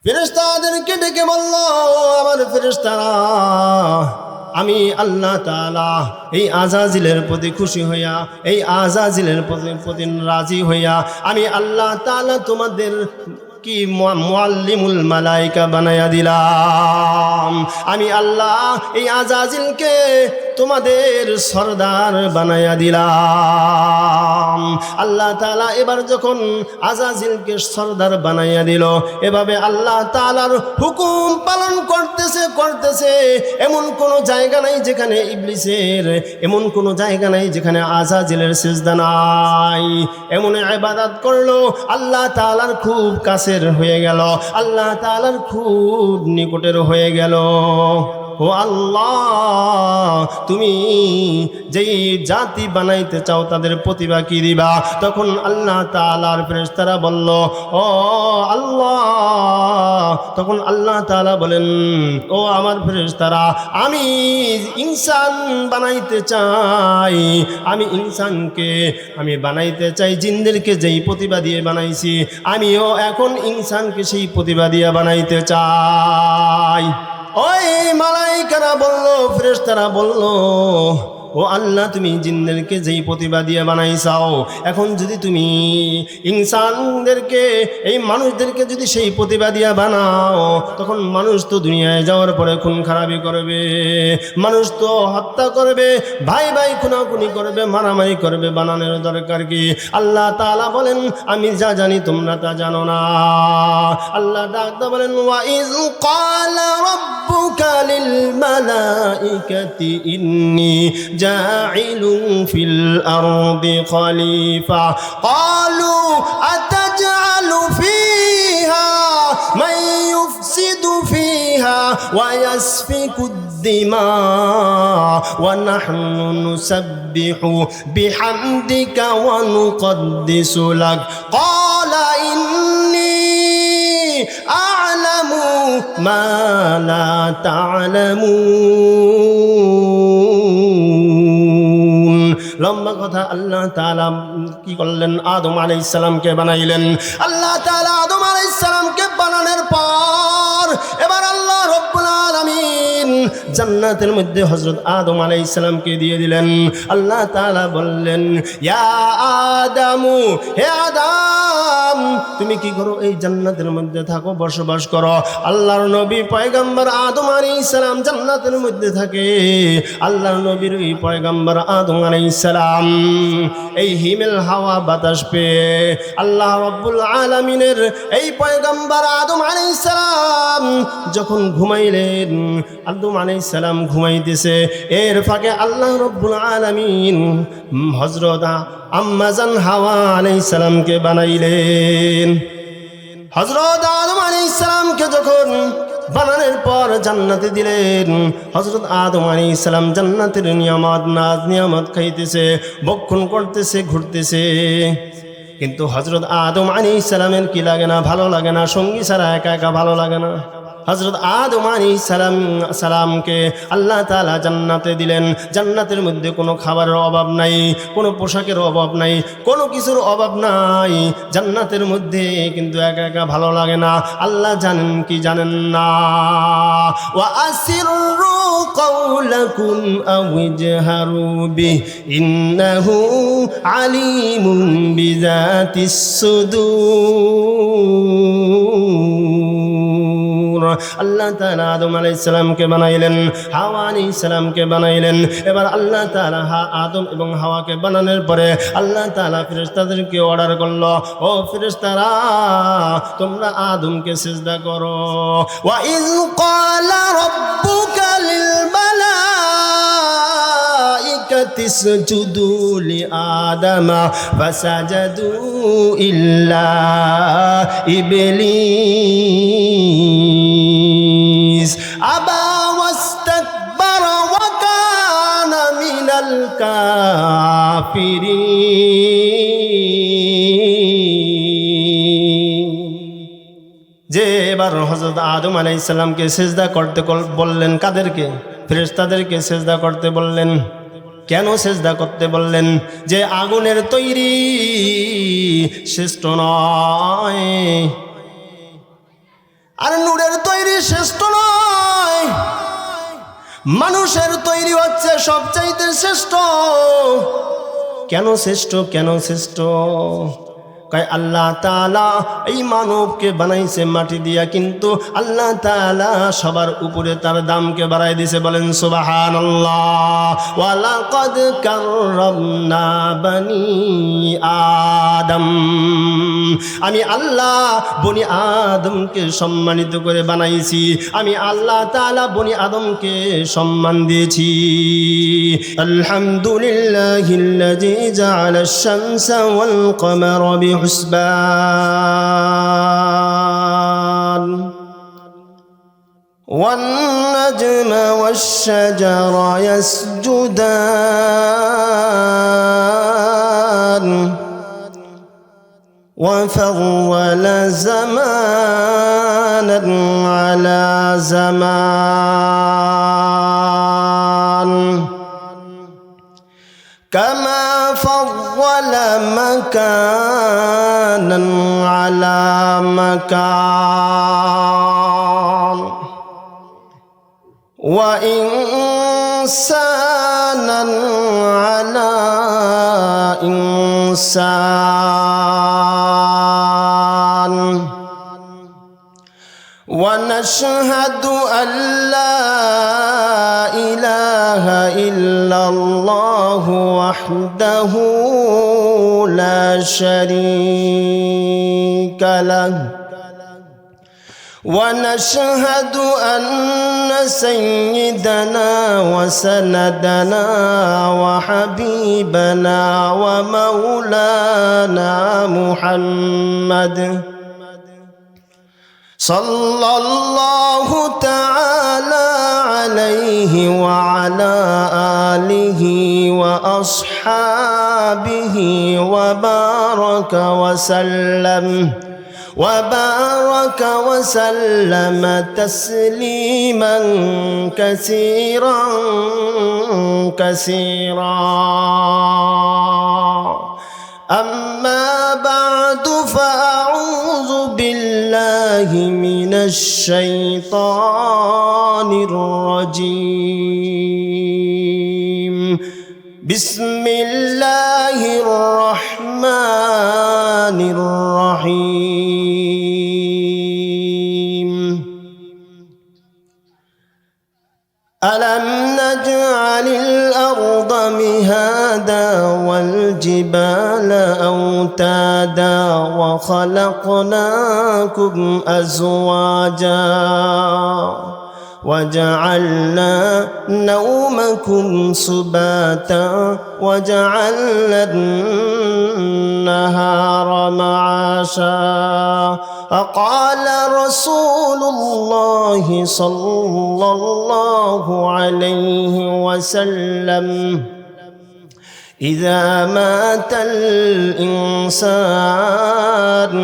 ফেরেশতাদেরকে ডেকে বলল, আমার ফেরেশতারা, আমি আল্লাহ তাআলা এই আজাজিলের প্রতি খুশি হইয়া, এই আজাজিলের প্রতি রাজি হইয়া আমি আল্লাহ তাআলা তোমাদের কি মুআল্লিমুল মালাইকা বানায়া দিলাম। আমি আল্লাহ এই আজাজিলকে তোমাদের সরদার বানায়া দিলাম। আল্লাহ তাআলা এবার যখন আজাজিলকে সরদার বানাইয়া দিল, এভাবে আল্লাহ তাআলার হুকুম পালন করতেছে। এমন কোনো জায়গা নাই যেখানে ইবলিসের, এমন কোনো জায়গা নাই যেখানে আজাজিলের সিজদা নাই। এমন ইবাদত করলো, আল্লাহ তাআলার খুব কাছের হয়ে গেল, আল্লাহ তাআলার খুব নিকটের হয়ে গেল। ও আল্লাহ, তুমি যেই জাতি বানাইতে চাও তাদের প্রতিভা কি দিবা? তখন আল্লাহ তাআলার ফেরেশতারা বলল, ও আল্লাহ, তখন আল্লাহ তাআলা বলেন, ও আমার ফেরেশতারা, আমি ইনসান বানাইতে চাই। আমি ইনসানকে আমি বানাইতে চাই জিনদেরকে যেই প্রতিভা দিয়ে বানাইছি, আমিও এখন ইনসানকে সেই প্রতিভা দিয়ে বানাইতে চাই। ওই মালাইকারা বলল, ফেরেশতারা বলল, ও আল্লাহ, তুমি জিনদেরকে যেই প্রতিভা দিয়ে বানাইছাও, এখন যদি তুমি ইনসানদেরকে, এই মানুষদেরকে যদি সেই প্রতিভা দিয়ে বানাও, তখন মানুষ তো দুনিয়ায় যাওয়ার পরে খুন খারাপি করবে, মানুষ তো হত্যা করবে, ভাই ভাই খুনাখুনি করবে, মারামারি করবে। বানানোর দরকার কি? আল্লাহ তাআলা বলেন, আমি যা জানি তোমরা তা জানো না। আল্লাহ ডাকতে বলেন, ওয়া ইয ক্বালা রাব্বুকা লিল মালাইকাতি ইন্নী জাইলুন ফিল আরদি খলিফা ক্বালু আতাজআলু ফিহা মান ইউফসিদু ফিহা ওয়া ইয়াসফিকুদ দিমা ওয়া নাহনু নুসাব্বিহু বিহামদিকা ওয়া নুকদ্দিসু লাক ক্বালা ইন্নী আ'লামু মা লা তা'লামুন। লম্বা কথা, আল্লাহ তাআলা কি করলেন? আদম আলাইহিস সালামকে বানাইলেন। আল্লাহ তাআলা আদম আলাইহিস সালামকে বানানোর পর এবার আল্লাহ রব্বুল আলামিন জান্নাতের মধ্যে হযরত আদম আলাইহিস সালামকে দিয়ে দিলেন। আল্লাহ তাআলা বললেন, ইয়া আদামু, হে আদম, তুমি কি করো? এই জান্নাতের মধ্যে থাকো, বসবাস করো। আল্লাহর নবী পয়গম্বর আদম আলাইহিস সালাম জান্নাতের মধ্যে থাকে। আল্লাহর নবীর ওই পয়গম্বর আদম আলাইহিস সালাম এই হিমেল হাওয়া বাতাস পেয়ে আল্লাহ রাব্বুল আলামিনের এই পয়গম্বর আদম আলাইহিস সালাম যখন ঘুমাইলেন, আদম আলাইহিস সালাম ঘুমাইতেছে, এর ফাঁকে আল্লাহ রাব্বুল আলামিন হযরত আম্মাজান হাওয়া আলাইহিস সালামকে বানাইলেন। হযরত আদম আলাইহিস সালামকে যখন বানানোর পর জান্নাতে দিলেন, হযরত আদম আলাইহিস সালাম জান্নাতের নিয়ামত, নাজ নিয়ামত খাইতেছে, ভক্ষণ করতেছে, ঘুরতেছে। কিন্তু হযরত আদম আলাইহিস সালামের কি লাগে না? ভালো লাগে না, সঙ্গী ছাড়া একা একা ভালো লাগে না। হযরত আদম আলাইহিস সালামকে আল্লাহ তাআলা জান্নাতে দিলেন। জান্নাতের মধ্যে কোনো খাবারের অভাব নাই, কোনো পোশাকের অভাব নাই, কোনো কিছুর অভাব নাই। জান্নাতের মধ্যে কিন্তু একা একা ভালো লাগে না। আল্লাহ জানেন কি জানেন না? ওয়া আসিররু কাওলাকুম আও ইজহারু বিহি ইন্নাহু আলিমুন বিযাতিস সুদূর। আল্লাহ তাআলা আদম আলাইহিস সালামকে বানাইলেন, হাওয়া আলাইহিস সালামকে বানাইলেন। এবার আল্লাহ তাআলা আদম এবং হাওয়াকে বানানোর পরে আল্লাহ তাআলা ফেরেশতাদেরকে অর্ডার করলো, ও ফেরেশতারা, তোমরা আদমকে সিজদা করো। ওয়া ইয ক্বালা রাব্বুকা লিল মালাইকাতি ইসজুদু লি আদামা ফাসাজাদু ইল্লা ইবলিস আবা ওয়াস্তাকবারা ওয়া কানা মিনাল কাফিরিন। যে এবার হযরত আদম আলাইহিস সালামকে সিজদা করতে বললেন, কাদেরকে? ফেরেশতাদেরকে সিজদা করতে বললেন। কেন সিজদা করতে বললেন? যে আগুনের তৈরি শ্রেষ্ঠ নয়, আর শ্রেষ্ঠ নয়, মানুষের তৈরি হচ্ছে সবচাইতে শ্রেষ্ঠ। কেন শ্রেষ্ঠ? কেন শ্রেষ্ঠ? কয় আল্লাহ তাআলা এই মানবকে বানাইছে মাটি দিয়া, কিন্তু আল্লাহ তাআলা সবার উপরে তার দামকে বাড়াই দিয়েছে। বলেন সুবহানাল্লাহ। ওয়ালাকাদ কাররামনা বানি আদম, আমি আল্লাহ বনি আদমকে সম্মানিত করে বানাইছি। আমি আল্লাহ তাআলা বনি আদমকে সম্মান দিয়েছি। আলহামদুলিল্লাহিল্লাযী জাআলা আশ-শামসা ওয়াল কমারা বিহুসবান ওয়ান নাজমা ওয়াশ-শাজারা ইয়াসজুদান وفضل زمانا على زمان كما فضل مكانا على مكان وإنسانا على إنسان ونشهد أن لا إله إلا الله وحده لا شريك له ونشهد أن سيدنا وسندنا وحبيبنا ومولانا محمد صلى الله تعالى عليه وعلى آله وأصحابه وبارك وسلم تسليما كثيرا كثيرا. أما بعد فأعوذ بالله من الشيطان الرجيم. بسم الله الرحمن الرحيم. ألم نجعل الأرض مهادا والجبال أوتادا وخلقناكم أزواجا وجعلنا نومكم سباتا وجعلنا النهار معاشا. فقال رسول الله صلى الله عليه وسلم إذا مات الإنسان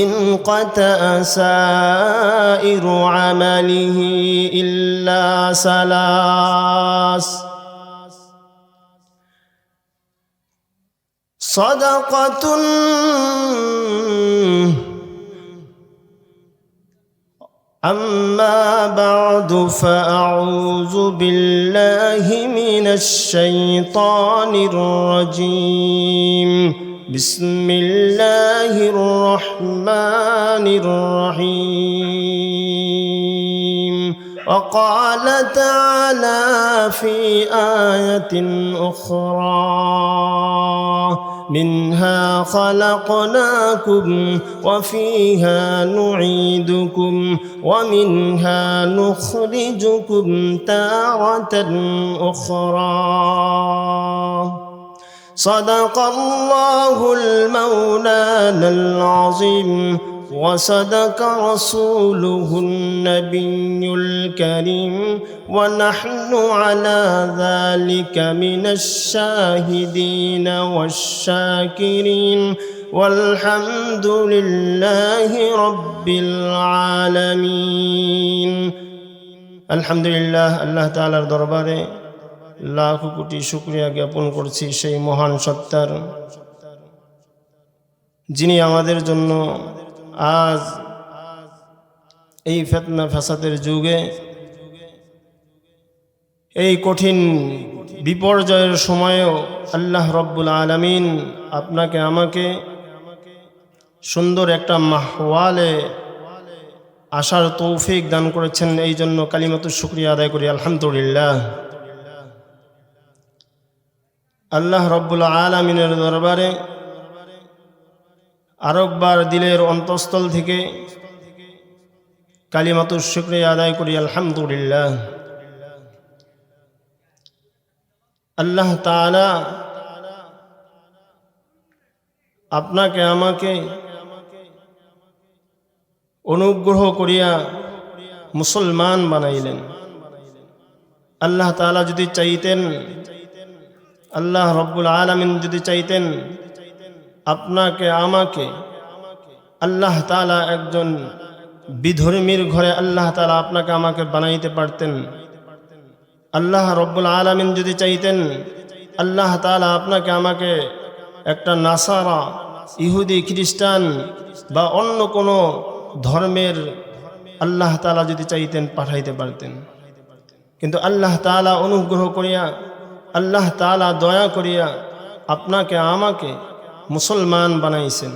انقطع سائر عمله إلا ثلاث: صدقة أما بعد فأعوذ بالله من الشيطان الرجيم. بسم الله الرحمن الرحيم. وقال تعالى في آية أخرى: منها خلقناكم وفيها نعيدكم ومنها نخرجكم تارة أخرى. صدق الله المولانا العظيم وصدق رسوله النبي الكريم ونحن على ذلك من الشاهدين والشاكرين والحمد لله رب العالمين. الحمد لله. আল্লাহ তাআলার দরবারে লাখ কোটি শুকরিয়া জ্ঞাপন করছি সেই মহান সত্তার, যিনি আমাদের জন্য আজ এই ফিতনা ফাসাদের যুগে, এই কঠিন বিপর্যয়ের সময়েও আল্লাহ রব্বুল আলামিন আপনাকে আমাকে সুন্দর একটা মাহওয়ালে আসার তৌফিক দান করেছেন। এই জন্য কালিমাতুশ শুকরিয়া আদায় করি আলহামদুলিল্লাহ। আল্লাহ রব্বুল আলামিনের দরবারে আরেকবার দিলের অন্তঃস্থল থেকে কালিমাতুশ শুকরিয়া আদায় করি আলহামদুলিল্লাহ। আল্লাহ তাআলা আপনাকে আমাকে অনুগ্রহ করিয়া মুসলমান বানাইলেন। আল্লাহ তাআলা যদি চাইতেন, আল্লাহ রব্বুল আলামিন যদি চাইতেন আপনাকে আমাকে, আল্লাহ তাআলা একজন বিধর্মীর ঘরে আল্লাহ তাআলা আপনাকে আমাকে বানাইতে পারতেন। আল্লাহ রব্বুল আলামিন যদি চাইতেন আল্লাহ তাআলা আপনাকে আমাকে একটা নাসারা, ইহুদি, খ্রিস্টান বা অন্য কোনো ধর্মের আল্লাহ তাআলা যদি চাইতেন পাঠাইতে পারতেন। কিন্তু আল্লাহ তাআলা অনুগ্রহ করিয়া, আল্লাহ তাআলা দয়া করিয়া আপনাকে আমাকে মুসলমান বানাইছেন।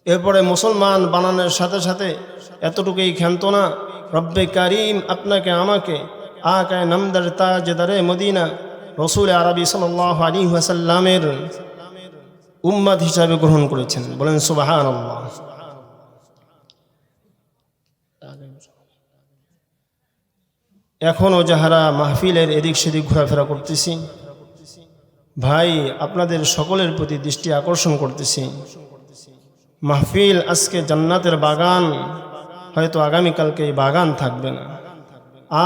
এরপরে মুসলমান বানানোর সাথে সাথে এতটুকুই ক্ষান্ত না, রব্বে কারিম আপনাকে আমাকে আকায়ে নামদার তাজদারে মদিনা রসুল আরবি সাল্লাল্লাহু আলাইহি ওয়াসাল্লামের উম্মত হিসাবে গ্রহণ করেছেন। বলেন সুবহানাল্লাহ। এখনও যাহারা মাহফিলের এদিক সেদিক ঘোরাফেরা করতেছি, ভাই আপনাদের সকলের প্রতি দৃষ্টি আকর্ষণ করতেছি, মাহফিল আজকে জান্নাতের বাগান, হয়তো আগামীকালকে এই বাগান থাকবে না।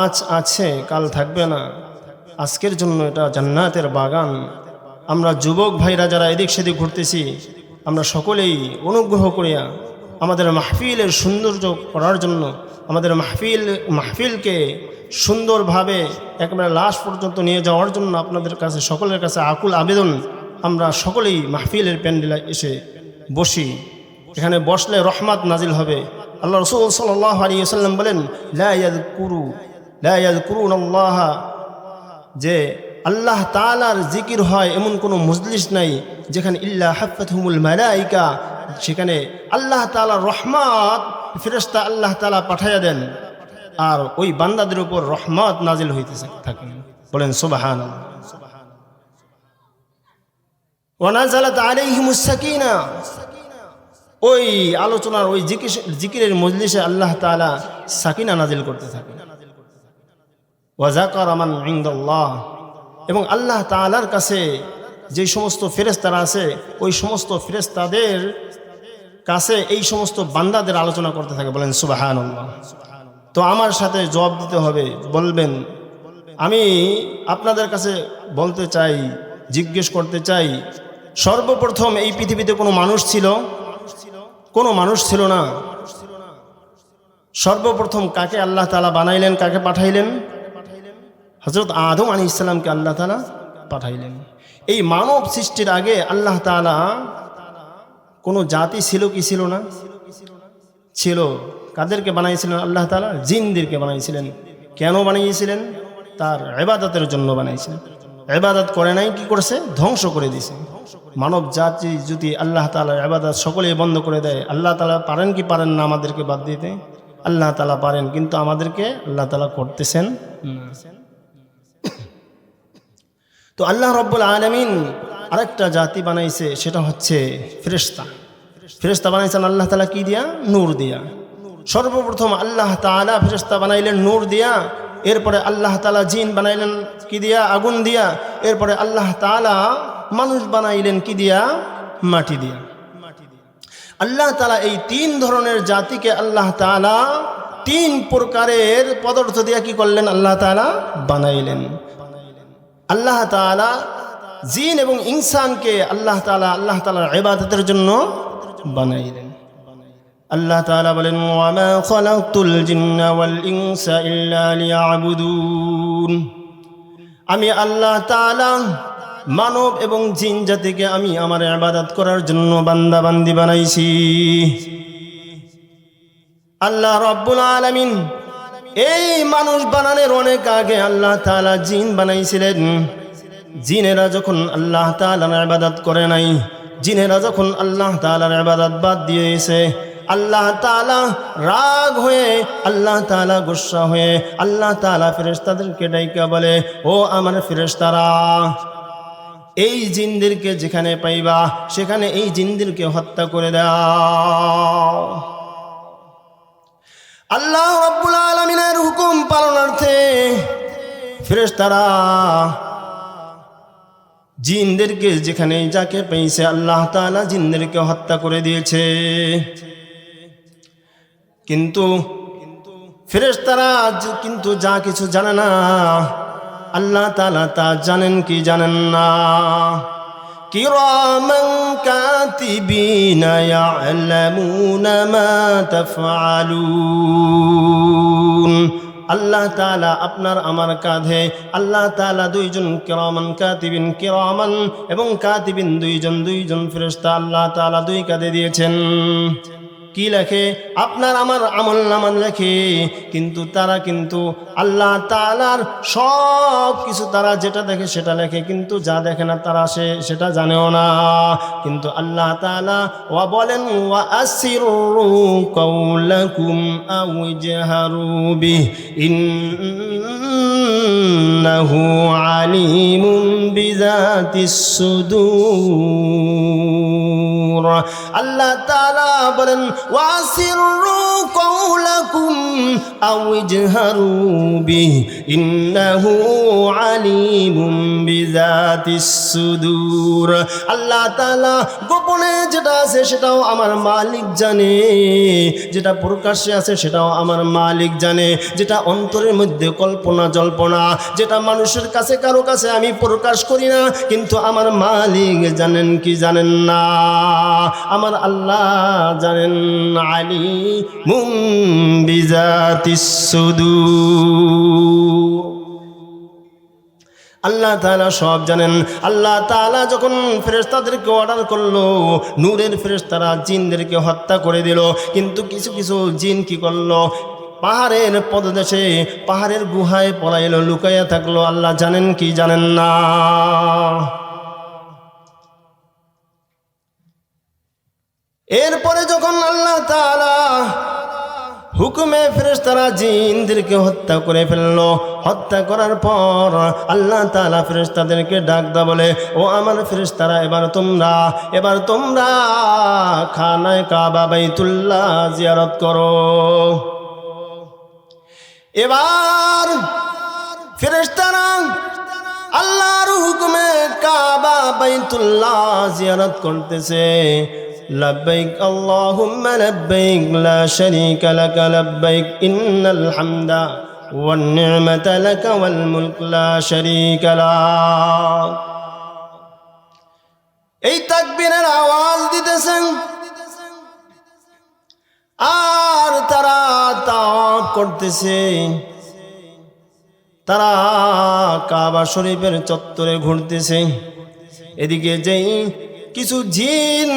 আজ আছে, কাল থাকবে না। আজকের জন্য এটা জান্নাতের বাগান। আমরা যুবক ভাইরা যারা এদিক সেদিক ঘুরতেছি, আমরা সকলেই অনুগ্রহ করিয়া আমাদের মাহফিলের সৌন্দর্য করার জন্য, আমাদের মাহফিলকে সুন্দরভাবে একেবারে লাশ পর্যন্ত নিয়ে যাওয়ার জন্য আপনাদের কাছে, সকলের কাছে আকুল আবেদন, আমরা সকলেই মাহফিলের প্যান্ডেলে এসে বসি। এখানে বসলে রহমত নাজিল হবে। আল্লাহ রাসূল সাল্লাল্লাহু আলাইহি ওয়াসাল্লাম বলেন, লা ইয়াযকুরুনাল্লাহ, যে আল্লাহ তাআলার জিকির হয় এমন কোনো মজলিস নাই যেখানে ইল্লা হাফাতহুমুল মালাইকা, সেখানে আল্লাহ তাআলার রহমত ফেরেশতা আল্লাহ তাআলা পাঠাইয়া দেন, আর ওই বান্দাদের উপর রহমত নাজিল হইতেছে থাকেন। বলেন সুবহানাল্লাহ। ওয়া নাযালাত আলাইহিমুস সাকিনা, ওই আলোচনার ওই জিকিরের মজলিসে আল্লাহ তাআলা সাকিনা নাজিল করতে থাকেন। ওয়া যাকারা মান ইনদাল্লাহ, এবং আল্লাহ তাআলার কাছে যে সমস্ত ফেরেশতারা আছে ওই সমস্ত ফেরেশতাদের কাছে এই সমস্ত বান্দাদের আলোচনা করতে থাকে। বলেন সুবহানাল্লাহ। তো আমার সাথে জবাব দিতে হবে, বলবেন। আমি আপনাদের কাছে বলতে চাই, জিজ্ঞেস করতে চাই, সর্বপ্রথম এই পৃথিবীতে কোনো মানুষ ছিল? কোনো মানুষ ছিল না। সর্বপ্রথম কাকে আল্লাহ তাআলা বানাইলেন, কাকে পাঠাইলেন? হযরত আদম আলাইহিস সালামকে আল্লাহ তাআলা পাঠাইলেন। এই মানব সৃষ্টির আগে আল্লাহ তাআলা কোনো জাতি ছিল কি ছিল না? ছিল। কাদেরকে বানাইছিলেন আল্লাহ তাআলা? জিনদেরকে বানাইছিলেন। কেন বানিয়েছিলেন? তার ইবাদতের জন্য বানাইছিলেন। ইবাদত করে নাই, কি করেছে? ধ্বংস করে দিয়েছে। মানব জাতি যদি আল্লাহ তাআলার ইবাদত সকলেই বন্ধ করে দেয়, আল্লাহ তাআলা পারেন কি পারেন না আমাদেরকে বাদ দিতে? আল্লাহ তাআলা পারেন, কিন্তু আমাদেরকে আল্লাহ তাআলা করতেছেন না। তো আল্লাহ রব্বুল আলামিন আরেকটা জাতি বানাইছে, সেটা হচ্ছে ফেরেশতা। ফেরেশতা বানাইছেন আল্লাহ তাআলা কি দিয়া? নূর দিয়া। সর্বপ্রথম আল্লাহ তাআলা ফেরেশতা বানাইলেন নূর দিয়া। এরপরে আল্লাহ তাআলা জিন বানাইলেন কি দিয়া? আগুন দিয়া। এরপরে আল্লাহ তাআলা মানুষ বানাইলেন কি দিয়া? মাটি দিয়া। আল্লাহ তাআলা এই তিন ধরনের জাতিকে আল্লাহ তাআলা তিন প্রকারের পদার্থ দিয়া কি করলেন? আল্লাহ তাআলা বানাইলেন। আল্লাহ তাআলা জিন এবং ইনসানকে আল্লাহ তাআলার ইবাদতের জন্য বানাইলেন। আল্লাহ তাআলা বলেন, ওয়া মা খালাকতুল জিন্না ওয়াল ইনসা ইল্লা লিয়াবুদুন, আমি আল্লাহ তাআলা মানব এবং জিন জাতিকে আমি আমার ইবাদত করার জন্য বান্দা বান্দি বানাইছি। আল্লাহ রাব্বুল আলামিন এই মানুষ বানানোর অনেক আগে আল্লাহ তাআলা জিন বানাইছিলেন। জিনেরা যখন আল্লাহ তাআলার ইবাদত করে নাই, জিনেরা যখন আল্লাহ তাআলার ইবাদত বাদ দিয়েছে, আল্লাহ তাআলা রাগ হয়ে, আল্লাহ তাআলা গুসা হয়ে আল্লাহ তাআলা ফেরেশতাদেরকে ডাইকা বলে, ও আমার ফেরেশতারা, এই জিনদেরকে যেখানে পাইবা সেখানে এই জিনদেরকে হত্যা করে দাও। আল্লাহ রাব্বুল আলামিনের হুকুম পালনার্থে ফেরেশতারা জিনদেরকে যেখানে যাকে পেয়েছে আল্লাহ তাআলা জিনদেরকে হত্যা করে দিয়েছে। কিন্তু ফেরেশতারা কিন্তু যা কিছু জানে না, আল্লাহ তাআলা তা জানেন কি জানেন না। কিরামান কাতিবিনা ইয়ালামুনা মা তাফআলুন। আল্লাহ তাআলা আপনার আমার কাঁধে আল্লাহ তাআলা দুইজন কিরামান কাতিবিন, কিরামান এবং কাতিবিন দুইজন ফেরেশতা আল্লাহ তাআলা দুই কাঁধে দিয়েছেন। কি লেখে? আপনার আমার আমল নামান লেখে। কিন্তু তারা কিন্তু আল্লাহ তাআলার সব কিছু, তারা যেটা দেখে সেটা লেখে, কিন্তু যা দেখে না তারা সেটা জানেও না। কিন্তু আল্লাহ তাআলা ওয়া বলেন, ওয়া আসিরু কাওলাকুম আও ইজহারু বিহি ইন্নাহু আলিমুম বিযাতিস সুদূর। আল্লাহ তাআলা বলেন, ওয়াসিরু কাওলাকুম আও ইজহারু বিহি ইন্নাহু আলিমুম বিযাতিস সুদূর। আল্লাহ তাআলা গোপনে যেটা আছে সেটাও আমার মালিক জানে, যেটা প্রকাশ্যে আছে সেটাও আমার মালিক জানে, যেটা অন্তরের মধ্যে কল্পনা জল্পনা, যেটা মানুষের কাছে কারো কাছে আমি প্রকাশ করি না, কিন্তু আমার মালিক জানেন কি জানেন না? আমার আল্লাহ জানেন। আলিমুম বিযাতিস সুদূর। আল্লাহ তাআলা সব জানেন। আল্লাহ তাআলা যখন ফেরেশতাদেরকে অর্ডার করলো, নূরের ফেরেশতারা জিনদেরকে হত্যা করে দিল, কিন্তু কিছু কিছু জিন কি করলো? পাহাড়ের পদদেশে, পাহাড়ের গুহায় পলাইলো, লুকাইয়া থাকলো। আল্লাহ জানেন কি জানেন না? এরপরে যখন আল্লাহ তাআলা হুকুমে ফেরেশতারা জিনদেরকে হত্যা করে ফেললো, হত্যা করার পর আল্লাহ তাআলা ফেরেশতাদেরকে ডাক দা বলে, ও আমার ফেরেশতারা, এবার তোমরা খানায়ে কাবা বাইতুল্লাহ জিয়ারত করো। এবার ফেরেশতারা আল্লাহর হুকুমে কাবা বাইতুল্লাহ জিয়ারত করতেছে। লব্বাইক আল্লাহুম্মা লব্বাইক লা শারীকা লাকা লব্বাইক ইন্নাল হামদা ওয়ান নি'মাতা লাকা ওয়াল মুলক লা শারীকা লাক। এই তাকবীরের আওয়াজ দিতেছেন আর তারা তাওয়াফ করতেছে। তারা কাবা শরীফের চত্বরে ঘুরতেছে। এদিকে যেই কিছু জিন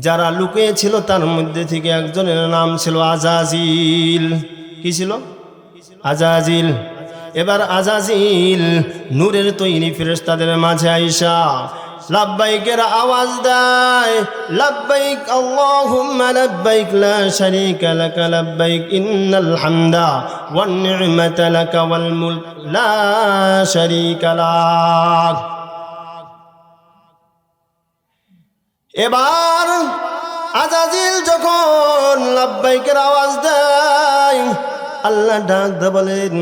যারা লুকিয়ে ছিল, তার মধ্যে থেকে একজনের নাম ছিল আজাজিল। কি ছিল? আজাজিল। এবার আজাজিল নূরের তৈরি ফেরেশতাদের মাঝে আইসা লাব্বাইকের আওয়াজ দেয়, লাব্বাইক আল্লাহুম্মা লাব্বাইক লা শারীকা লাকা লাব্বাইক ইন্নাল হামদা ওয়ান নি'মাতা লাকা ওয়াল মুলক লা শারীকা লাক। এবার আজাজিল যখন লাব্বাইকের আওয়াজ দেয়, আল্লাহ ডাক দা বলেন,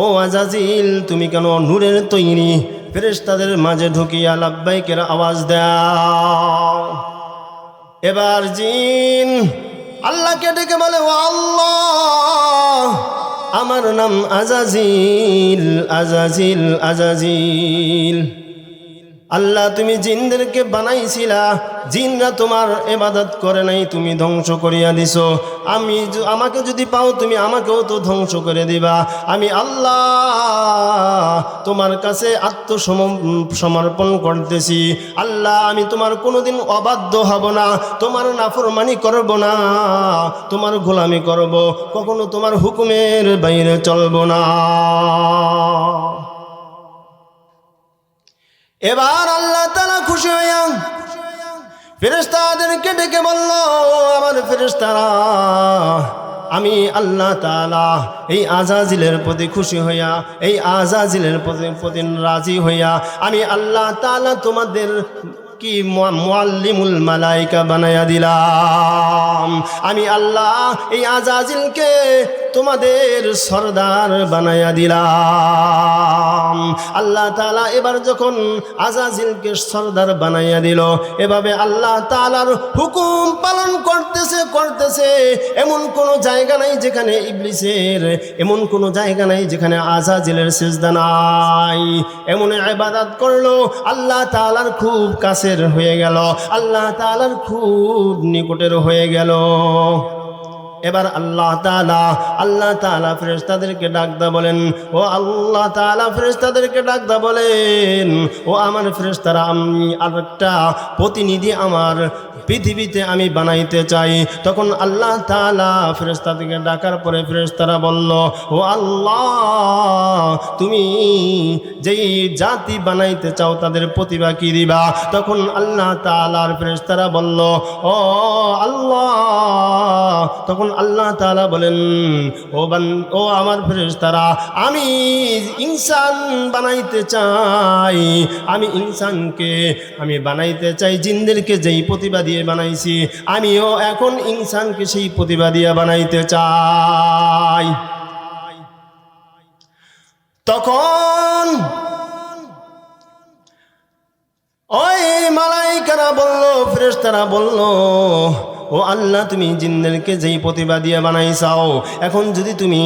ও আজাজিল, তুমি কেন নূরের তৈরি ফেরেশতাদের মাঝে ঢুকিয়া লাব্বাইকের আওয়াজ দাও? এবার জিন আল্লাহকে ডেকে বলে, ও আল্লাহ, আমার নাম আজাজিল, আজাজিল, আজাজিল। আল্লাহ, তুমি জিনদেরকে বানাইছিলা, জিনরা তোমার ইবাদত করে নাই, তুমি ধ্বংস করিয়া দিছো। আমাকে যদি পাও তুমি আমাকেও তো ধ্বংস করে দিবা। আমি আল্লাহ তোমার কাছে আত্মসমর্পণ করতেছি। আল্লাহ আমি তোমার কোনোদিন অবাধ্য হব না, তোমার নাফরমানি করব না, তোমার গোলামি করব, কখনো তোমার হুকুমের বাইরে চলব না। এবার আল্লাহ তাআলা খুশি হইয়া ফেরেশতাদেরকে ডেকে বলল, আমার ফেরেশতারা, আমি আল্লাহ তাআলা এই আজাজিলের প্রতি খুশি হইয়া, এই আজাজিলের প্রতি রাজি হইয়া আমি আল্লাহ তাআলা তোমাদের কি মুআল্লিমুল মালাইকা বানায়া দিলাম। আমি আল্লাহ এই আজাজিলকে তোমাদের সরদার বানায়া দিলাম। আল্লাহ তাআলা এবার যখন আজাজিলকে সরদার বানাইয়া দিল, এভাবে আল্লাহ তাআলার হুকুম পালন করতেছে। এমন কোনো জায়গা নাই যেখানে ইবলিসের, এমন কোনো জায়গা নাই যেখানে আজাজিলের সিজদা নাই। এমন ইবাদত করলো, আল্লাহ তাআলার খুব কাছের হয়ে গেল, আল্লাহ তাআলার খুব নিকটের হয়ে গেল। এবার আল্লাহ তাআলা ফেরেশতাদেরকে ডাকদা বলেন, ও আল্লাহ তাআলা ফেরেশতাদেরকে ডাকদা বলেন, ও আমার ফেরেশতারা, আমি আরেকটা প্রতিনিধি আমার পৃথিবীতে আমি বানাইতে চাই। তখন আল্লাহ তাআলা ফেরেশতাদেরকে ডাকার পরে ফেরেশতারা বলল, ও আল্লাহ তুমি যেই জাতি বানাইতে চাও তাদের প্রতিভা কি দিবা? তখন আল্লাহ তাআলার ফেরেশতারা বলল, ও আল্লাহ, তখন আল্লাহ তাআলা বলেন, ও আমার ফেরেশতারা, আমি ইনসান বানাইতে চাই। আমি ইনসানকে আমি বানাইতে চাই জিনদেরকে যেই প্রতিভা দিয়ে বানাইছি, আমিও এখন ইনসানকে সেই প্রতিভা দিয়ে বানাইতে চাই। তখন ওই মালাইকারা বলল, ফেরেশতারা বলল, ও আল্লাহ তুমি জিনদেরকে যেই প্রতিভা দিয়ে বানাইছাও, এখন যদি তুমি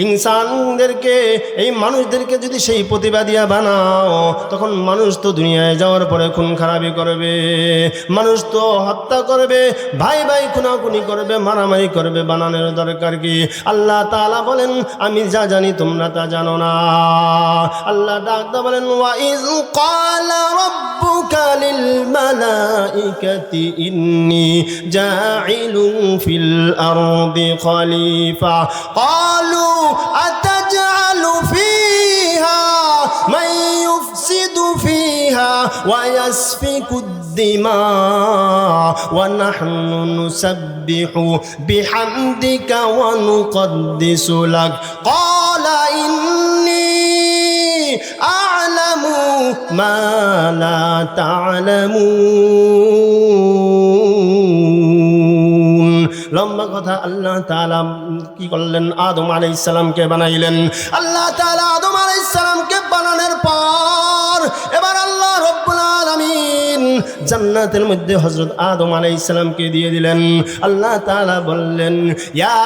ইনসানদেরকে, এই মানুষদেরকে যদি সেই প্রতিভা দিয়ে বানাও, তখন মানুষ তো দুনিয়ায় যাওয়ার পরে খুন খারাপি করবে, মানুষ তো হত্যা করবে, ভাই ভাই খুনাখুনি করবে, মারামারি করবে। বানানোর দরকার কি? আল্লাহ তাআলা বলেন, আমি যা জানি তোমরা তা জানো না। আল্লাহ ডাকতে বলেন, ওয়া ইয ক্বালা রাব্বুকা লিল মালাইকাতি ইন্নী جاعل في الأرض خليفة قالوا أتجعل فيها من يفسد فيها ويسفك الدماء ونحن نسبح بحمدك ونقدس لك قال إني أعلم ما لا تعلمون। লম্বা কথা, আল্লাহ তাআলা কি করলেন? আদম আলাইহিস সালামকে বানাইলেন। আল্লাহ তাআলা আদম আলাইহিস সালামকে বানানোর পর এবার আল্লাহ রব্বুল আলামিন জান্নাতের মধ্যে হযরত আদম আলাইহিস সালামকে দিয়ে দিলেন। আল্লাহ তাআলা বললেন, ইয়া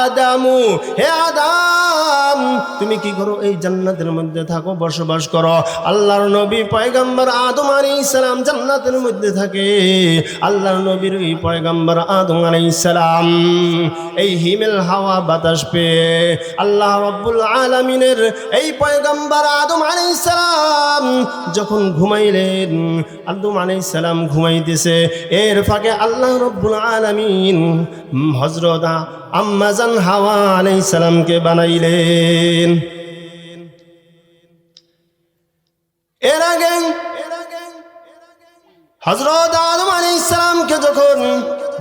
আদামু, হে আদম, তুমি কি করো? এই জান্নাতের মধ্যে থাকো, বসবাস করো। আল্লাহর নবী পয়গম্বর আদম আলাইহিস সালাম জান্নাতের মধ্যে থাকে। আল্লাহর নবীর ওই পয়গম্বর আদম আলাইহিস সালাম এই হিমেল হাওয়া বাতাস পেয়ে আল্লাহ রাব্বুল আলামিনের এই পয়গম্বর আদম আলাইহিস সালাম যখন ঘুমাইলেন, আদম আলাইহিস সালাম ঘুমাইতেছে, এর ফাঁকে আল্লাহ রাব্বুল আলামিন হযরত আম্মা জান হাওয়া আলাইহিস সালামকে বানাইলেন। এর আগে হযরত আদম আলাইহিস সালামকে যখন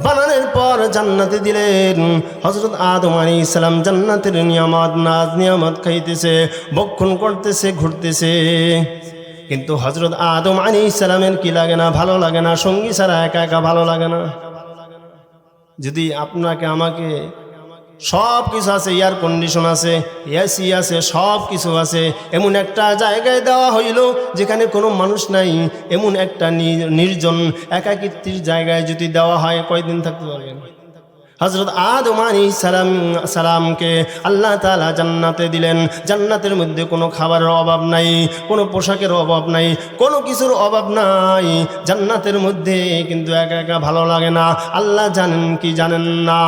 বানানোর পর জান্নাতে দিলেন, হযরত আদম আলাইহিস সালাম জান্নাতের নিয়ামত নাজ নিয়ামত খাইতেছে, ভক্ষণ করতেছে, ঘুরতেছে। কিন্তু হযরত আদম আলাইহিস সালামের কি লাগে না? ভালো লাগে না। সঙ্গী ছাড়া একা একা ভালো লাগে না। যদি আপনাকে আমাকে সব কিছু আছে, এয়ার কন্ডিশন আছে, এসি আছে, সব কিছু আছে, এমন একটা জায়গায় দেওয়া হইল যেখানে কোনো মানুষ নাই, এমন একটা নির্জন একাকিত্বের জায়গায় যদি দেওয়া হয়, কয়দিন থাকতে পারবেন? হযরত আদম আলাইহিস সালামকে আল্লাহ তাআলা জান্নাতে দিলেন। জান্নাতের মধ্যে কোনো খাবারের অভাব নাই, কোনো পোশাকের অভাব নাই, কোনো কিছুর অভাব নাই। জান্নাতের মধ্যে কিন্তু একা একা ভালো লাগে না। আল্লাহ জানেন কি জানেন না?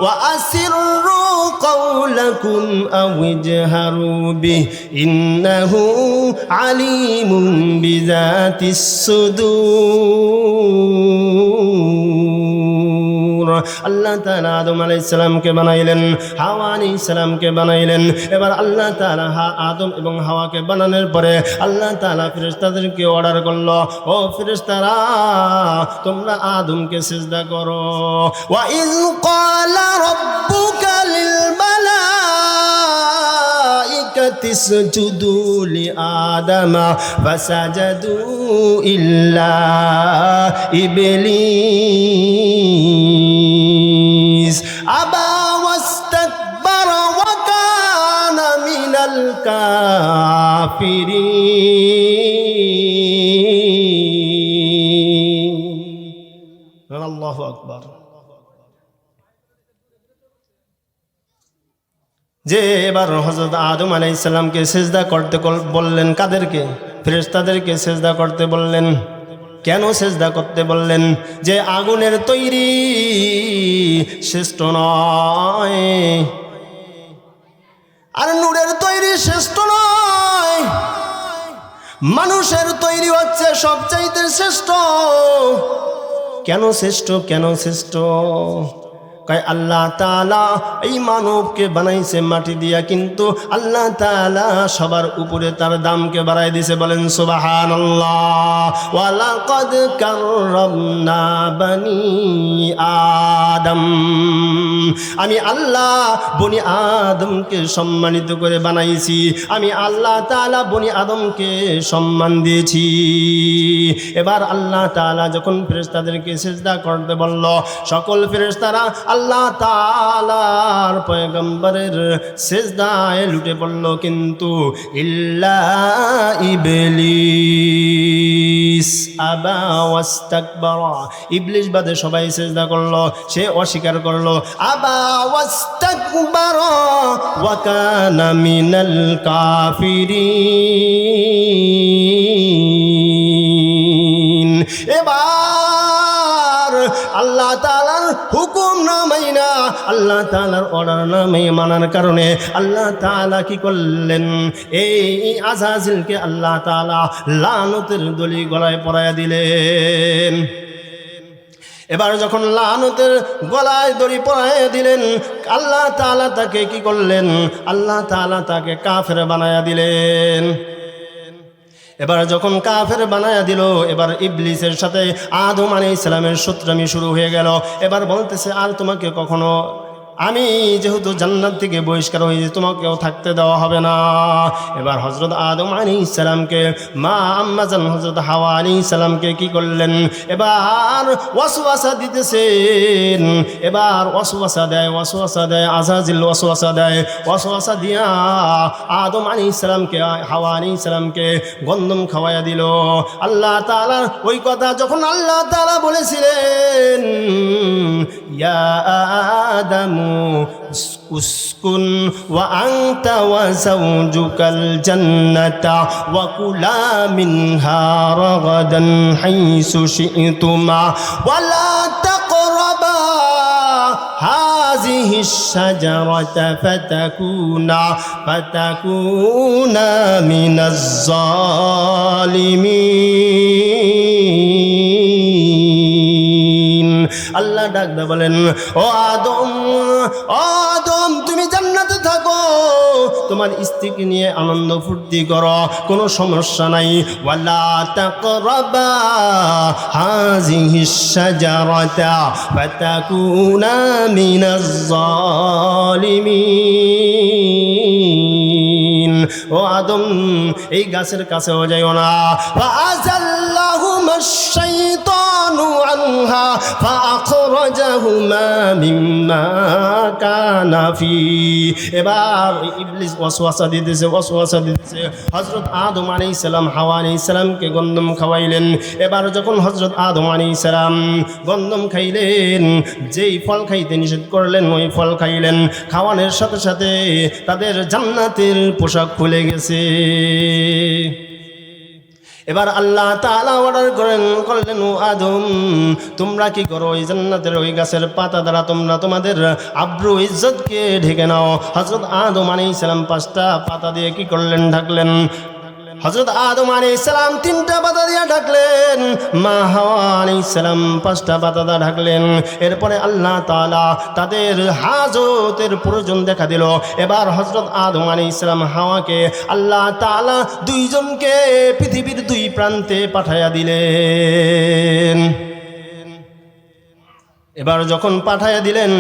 ওয়া আসিররু কাওলাকুম আও ইজহারু বিহি ইন্নাহু আলিমুন বিযাতিস সুদূর। আল্লাহ তাআলা আদম আলাইহিস সালামকে বানাইলেন, হাওয়া আলাইহিস সালামকে বানাইলেন। এবার আল্লাহ তাআলা আদম এবং হাওয়াকে বানানোর পরে আল্লাহ তাআলা ফেরেশতাদেরকে অর্ডার করলো, ও ফেরেশতারা তোমরা আদমকে সিজদা করো। ওয়া ইয ক্বালা রাব্বুকা লিল মালাইকাতি ইসজুদু লি আদামা ফাসাজাদু ইল্লা ইবলিস আবা ওয়াস্তাকবারা ওয়া কানা মিনাল কাফিরিন। আল্লাহু আকবার। যে এবার হযরত আদম আলাইহিস সালামকে সিজদা করতে বললেন, কাদেরকে? ফেরেশতাদেরকে সিজদা করতে বললেন। কেন সিজদা করতে বললেন? যে আগুনের তৈরি শ্রেষ্ঠ নয়, আর নূরের তৈরি শ্রেষ্ঠ নয়, মানুষের তৈরি হচ্ছে সবচাইতে শ্রেষ্ঠ। কেন শ্রেষ্ঠ? কেন শ্রেষ্ঠ? আল্লাহ তাআলা এই মানবকে বানাইছে মাটি দিয়া, কিন্তু আল্লাহ তাআলা সবার উপরে তার দামকে বাড়াই দিয়েছে। বলেন সুবহানাল্লাহ। ওয়া লাকাদ কাররামনা বানি আদম। আমি আল্লাহ বনি আদমকে সম্মানিত করে বানাইছি। আমি আল্লাহ তাআলা বনি আদমকে সম্মান দিয়েছি। এবার আল্লাহ তাআলা যখন ফেরেশতাদেরকে সিজদা করতে বলল, সকল ফেরেশতারা আল্লাহ তাআলার পয়গম্বরের সিজদায় লুটে পড়ল, কিন্তু ইল্লা ইবলিস আবা ওয়াস্তাকবারা। ইবলিস বাদে সবাই সিজদা করলো, সে অস্বীকার করলো। আবা ওয়াস্তাকবারা ওয়া কানা মিনাল কাফিরিন। এবার আল্লাহ তাআলার হুকুম না মাইনা, আল্লাহ তাআলার অর্ডার না মানার কারণে আল্লাহ তাআলা কি করলেন? এই আযাজিলকে আল্লাহ তাআলা লানতের দড়ি গলায় পরাইয়া দিলেন। এবার যখন লানতের গলায় দড়ি পরাইয়া দিলেন, আল্লাহ তাআলা তাকে কি করলেন? আল্লাহ তাআলা তাকে কাফের বানাইয়া দিলেন। এবার যখন কাফের বানায়া দিল, এবার ইবলিসের সাথে আদম আলাইহিস সালামের শত্রুমি শুরু হয়ে গেল। এবার বলতেছে, আর তোমাকে কখনো, আমি যেহেতু জান্নাত থেকে বহিষ্কার হয়েছি, তোমাকেও থাকতে দেওয়া হবে না। এবার হযরত আদম আলাইহিস সালামকে মা আম্মাজান হযরত হাওয়া আলাইহিস সালামকে কি করলেন? এবার ওয়াসওয়াসা দিতেছেন। এবার ওয়াসওয়াসা দেয় আযাজিল, ওয়াসওয়াসা দিয়া আদম আলাইহিস সালামকে, হাওয়া আলাইহিস সালামকে গন্ধম খাওয়াইয়া দিল। আল্লাহ তাআলা ওই কথা যখন আল্লাহ তাআলা বলেছিলেন, ইয়া আদম উসকুন ওয়া আনতা ওয়া যাওজুকাল জান্নাতা ওয়া কুলা মিনহা রাগাদান হাইসু শি'তুমা ওয়া লা তাকরাবা হাযিহিশ শাজারাতা ফাতাকুনা মিনাজ জালিমিন। আল্লাহ ডাকতে বলেন, ও আদম তুমি জান্নাতে থাকো, তোমার স্ত্রীকে নিয়ে আনন্দ ফুর্তি করো, কোনো সমস্যা নাই। ওয়ালা তাকরাবা হাযিহিশ শাজারাতা ফাতাকুনা মিনাজ জালিমিন। ও আদম এই গাছের কাছেও যাইও না। ফাআযাল্লাহুমাশ শাইতানু আন فعقروها فأخرجهما مما كان فيه এবার ইবলিস ওয়াসওয়াসা দিতেছে হযরত আদম আলাইহিস সালাম হাওয়া আলাইহিস সালামকে গন্ধম খাওয়াইলেন। এবার যখন হযরত আদম আলাইহিস সালাম গন্ধম খাইলেন, যেই ফল খাইতে নিষেধ করলেন ওই ফল খাইলেন, খাওয়ানোর সাথে সাথে তাদের জান্নাতের পোশাক খুলে গেছে। এবার আল্লাহ তাআলা অর্ডার করলেন, ও আদম তোমরা কি করো, ওই জান্নাতের ওই গাছের পাতা দ্বারা তোমরা তোমাদের আব্রু ইজ্জতকে ঢেকে নাও। হযরত আদম আলাইহিস সালাম 5টা পাতা দিয়ে কি করলেন, ঢাকলেন। হযরত আদম আলাইহিস সালাম 3টা পাতা দিয়ে ঢাকলেন, মা হাওয়া আলাইহিস সালাম 5টা পাতা দিয়ে ঢাকলেন। এরপরে আল্লাহ তাআলা তাদের হাজতের প্রয়োজন দেখা দিল। এবার হযরত আদম আলাইহিস সালাম হাওয়াকে আল্লাহ তাআলা দুইজনকে পৃথিবীর 2 প্রান্তে পাঠাইয়া দিলেন। এবার যখন পাঠাইয়া দিলেন,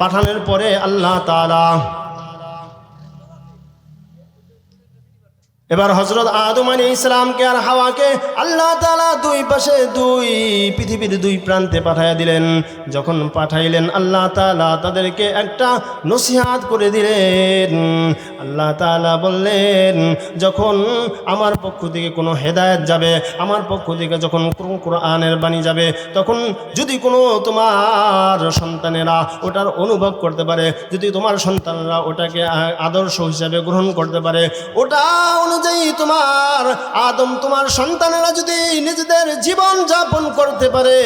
পাঠানোর পরে আল্লাহ তাআলা এবার হযরত আদম আলাইহিস সালামকে আর হাওয়াকে আল্লাহ তাআলা 2 পাশে 2 পৃথিবীর 2 প্রান্তে পাঠাইয়া দিলেন। যখন পাঠাইলেন আল্লাহ তাআলা তাদেরকে একটা নসিহত করে দিলেন। আল্লাহ তাআলা বললেন, যখন আমার পক্ষ থেকে কোনো হেদায়েত যাবে, আমার পক্ষ থেকে যখন কোরআনের বাণী যাবে, তখন যদি কোনো তোমার সন্তানেরা ওটার অনুভব করতে পারে, যদি তোমার সন্তানরা ওটাকে আদর্শ হিসাবে গ্রহণ করতে পারে, ওটা অনুযায়ী তোমার আদম তোমার সন্তানেরা যদি নিজেদের জীবন যাপন করতে পারে,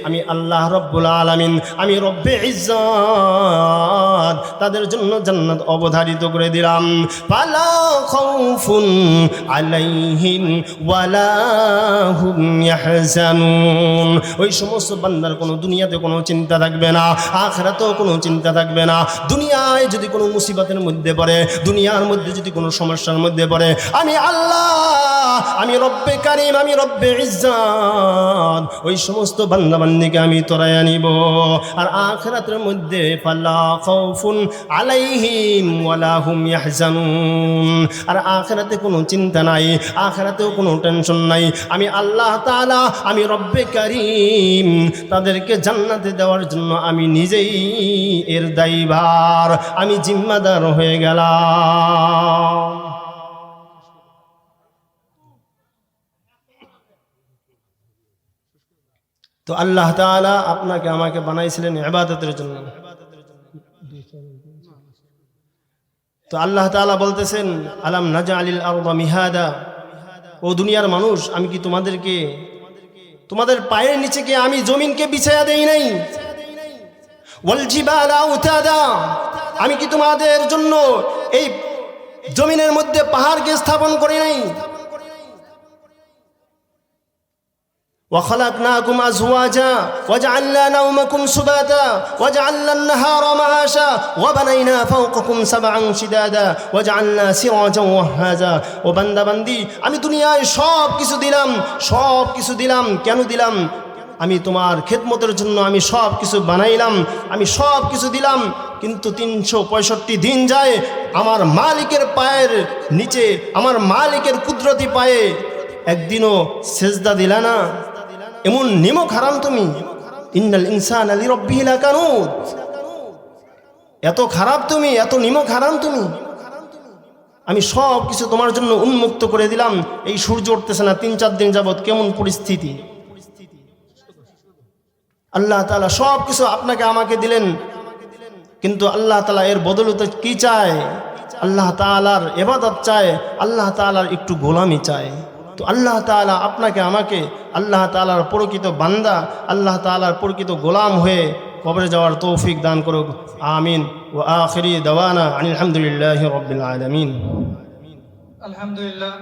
আমি আল্লাহ রব্বুল আলামিন, আমি রব্বে ইজ্জত তাদের জন্য জান্নাত অবধারিত করে দিলাম। ফালা খাউফুন আলাইহিম ওয়ালা হুম ইয়াহজানুন। ওই সমস্ত বান্দার কোনো দুনিয়াতে কোনো চিন্তা থাকবে না, আখিরাতেও কোনো চিন্তা থাকবে না। দুনিয়ায় যদি কোনো মুসিবতের মধ্যে পড়ে, দুনিয়ার মধ্যে যদি কোনো সমস্যার মধ্যে পড়ে, আমি আল্লাহ, আমি রব্বে কারীম, আমি রব্বে ইজ্জত ওই সমস্ত বান্দা বান্দিকে আমি তোরাইয়া নিব। আর আখিরাতের মধ্যে ফালা খাউফুন আলাইহিম ওয়ালা হুম ইয়াহজানুন। আর আখিরাতে কোনো চিন্তা নাই, আখিরাতেও কোনো টেনশন নাই। আমি আল্লাহ তাআলা, আমি রব্বে কারীম তাদেরকে জান্নাতে দেওয়ার জন্য আমি নিজেই এর দায়ভার, আমি জিম্মাদার হয়ে গেলাম। তো আল্লাহ তাআলা আপনাকে আমাকে বানাইছিলেন ইবাদতের জন্য। তো আল্লাহ তাআলা বলতেছেন, আলাম নাজআলিল আরদা মিহাদা, ও দুনিয়ার মানুষ, আমি কি তোমাদেরকে তোমাদের পায়ের নিচে কি আমি জমিনকে বিছায়া দেই নাই? ওয়াল জিবালা আওতাদা, আমি কি তোমাদের জন্য এই জমিনের মধ্যে পাহাড়কে স্থাপন করি নাই? وخلقناكم أزواجا وجعلنا نومكم سباتا وجعلنا النهار معاشا وبنينا فوقكم سبعا شدادا وجعلنا سراجا وهاجا। ও বান্দা বান্দি, আমি দুনিয়ায় সব কিছু দিলাম। কেন দিলাম? আমি তোমার খেদমতের জন্য আমি সব কিছু বানাইলাম, আমি সব কিছু দিলাম। কিন্তু 365 দিন যায়, আমার মালিকের পায়ের নিচে, আমার মালিকের কুদরতি পায়ে একদিনও সেজদা দিলা না। এমন নিমক হারাম তুমি। ইন্নাল ইনসানা লিরাব্বিহি লাকানুদ, এত খারাপ তুমি, এত নিমক হারাম তুমি। আমি সব কিছু তোমার জন্য উন্মুক্ত করে দিলাম। এই সূর্য উঠতেছে না 3-4 দিন যাবত, কেমন পরিস্থিতি। আল্লাহ তাআলা সব কিছু আপনাকে আমাকে দিলেন, কিন্তু আল্লাহ তাআলা এর বদলতে কি চায়? আল্লাহ তাআলার ইবাদত চায়, আল্লাহ তাআলার একটু গোলামি চায়। তো আল্লাহ তাআলা আপনাকে আমাকে আল্লাহ তাআলার প্রকৃত বান্দা, আল্লাহ তাআলার প্রকৃত গোলাম হয়ে কবরে যাওয়ার তৌফিক দান করুক। আমিন। ওয়া আখিরি দাওয়ানা আনিল হামদুলিল্লাহি রাব্বিল আলামিন। আলহামদুলিল্লাহ।